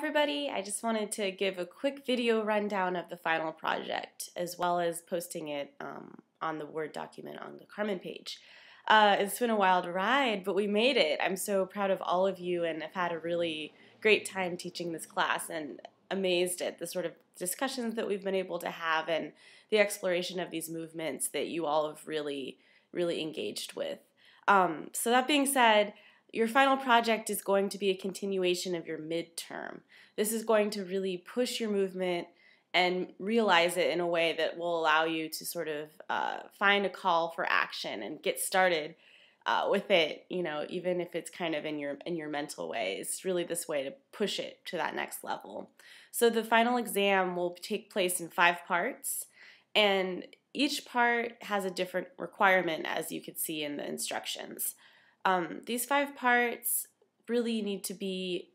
everybody, I just wanted to give a quick video rundown of the final project as well as posting it on the Word document on the Carmen page. It's been a wild ride, but we made it. I'm so proud of all of you, and I've had a really great time teaching this class and amazed at the sort of discussions that we've been able to have and the exploration of these movements that you all have really engaged with. So that being said, your final project is going to be a continuation of your midterm. This is going to really push your movement and realize it in a way that will allow you to sort of find a call for action and get started with it, you know, even if it's kind of in your mental way. It's really this way to push it to that next level. So the final exam will take place in 5 parts, and each part has a different requirement, as you could see in the instructions. These 5 parts really need to be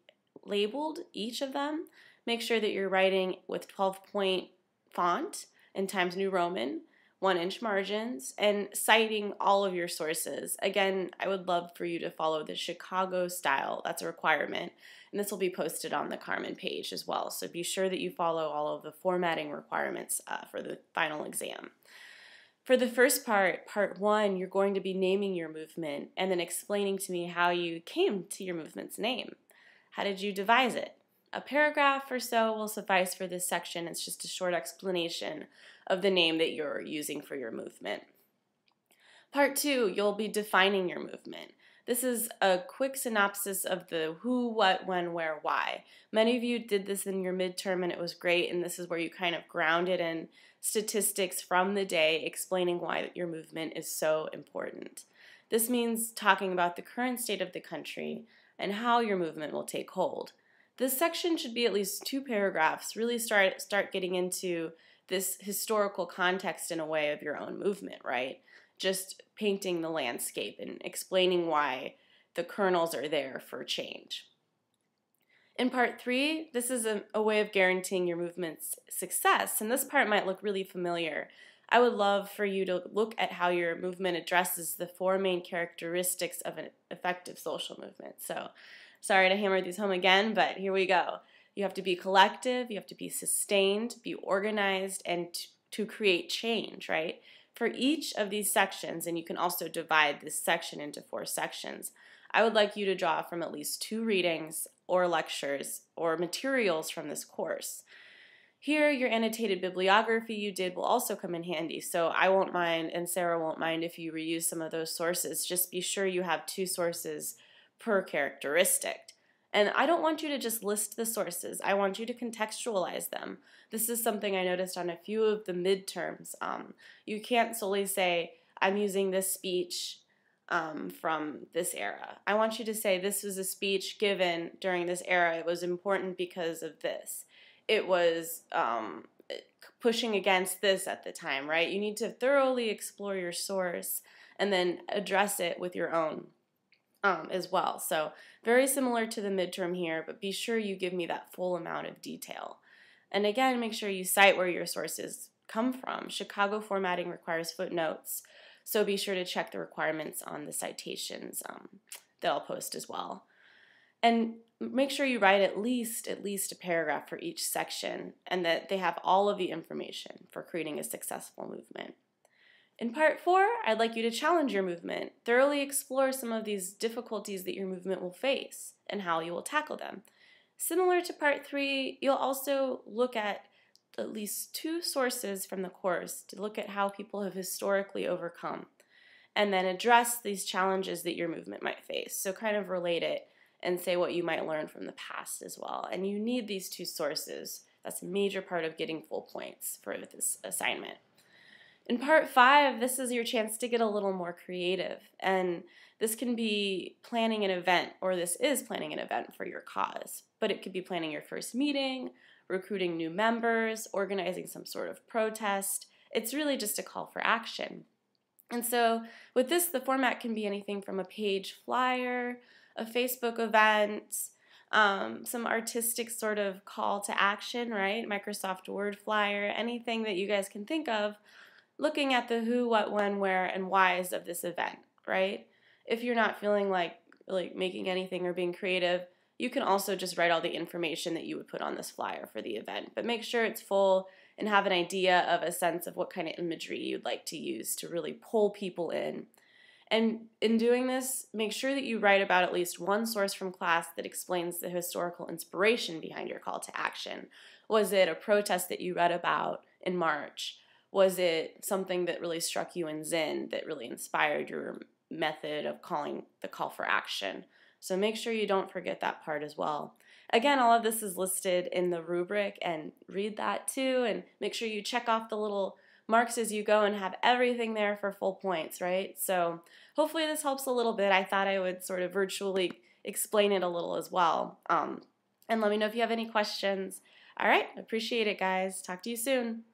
labeled, each of them. Make sure that you're writing with 12-point font in Times New Roman, 1-inch margins, and citing all of your sources. Again, I would love for you to follow the Chicago style. That's a requirement, and this will be posted on the Carmen page as well. So be sure that you follow all of the formatting requirements for the final exam. For the first part, part 1, you're going to be naming your movement and then explaining to me how you came to your movement's name. How did you devise it? A paragraph or so will suffice for this section. It's just a short explanation of the name that you're using for your movement. Part 2, you'll be defining your movement. This is a quick synopsis of the who, what, when, where, why. Many of you did this in your midterm and it was great, and this is where you kind of ground it in statistics from the day explaining why your movement is so important. This means talking about the current state of the country and how your movement will take hold. This section should be at least 2 paragraphs, really start getting into this historical context in a way of your own movement, right? Just painting the landscape and explaining why the kernels are there for change. In part 3, this is a way of guaranteeing your movement's success, and this part might look really familiar. I would love for you to look at how your movement addresses the 4 main characteristics of an effective social movement. So, sorry to hammer these home again, but here we go. You have to be collective, you have to be sustained, be organized, and to create change, right? For each of these sections, and you can also divide this section into 4 sections, I would like you to draw from at least 2 readings or lectures or materials from this course. Here, your annotated bibliography you did will also come in handy, so I won't mind and Sarah won't mind if you reuse some of those sources. Just be sure you have 2 sources per characteristic. And I don't want you to just list the sources. I want you to contextualize them. This is something I noticed on a few of the midterms. You can't solely say, I'm using this speech from this era. I want you to say this was a speech given during this era. It was important because of this. It was pushing against this at the time, right? You need to thoroughly explore your source and then address it with your own as well. So very similar to the midterm here, but be sure you give me that full amount of detail. And again, make sure you cite where your sources come from. Chicago formatting requires footnotes, so be sure to check the requirements on the citations that I'll post as well. And make sure you write at least a paragraph for each section, and that they have all of the information for creating a successful movement. In part 4, I'd like you to challenge your movement, thoroughly explore some of these difficulties that your movement will face and how you will tackle them. Similar to part 3, you'll also look at least 2 sources from the course to look at how people have historically overcome, and then address these challenges that your movement might face. So kind of relate it and say what you might learn from the past as well. And you need these 2 sources. That's a major part of getting full points for this assignment. In part 5, this is your chance to get a little more creative, and this can be planning an event, or this is planning an event for your cause, but it could be planning your first meeting, recruiting new members, organizing some sort of protest. It's really just a call for action. And so with this, the format can be anything from a page flyer, a Facebook event, some artistic sort of call to action, right? Microsoft Word flyer, anything that you guys can think of, looking at the who, what, when, where, and whys of this event, right? If you're not feeling like making anything or being creative, you can also just write all the information that you would put on this flyer for the event, but make sure it's full and have an idea of a sense of what kind of imagery you'd like to use to really pull people in. And in doing this, make sure that you write about at least one source from class that explains the historical inspiration behind your call to action. Was it a protest that you read about in March? Was it something that really struck you in Zen that really inspired your method of calling the call for action? So make sure you don't forget that part as well. Again, all of this is listed in the rubric, and read that too, and make sure you check off the little marks as you go and have everything there for full points, right? So hopefully this helps a little bit. I thought I would sort of virtually explain it a little as well. And let me know if you have any questions. All right, appreciate it, guys. Talk to you soon.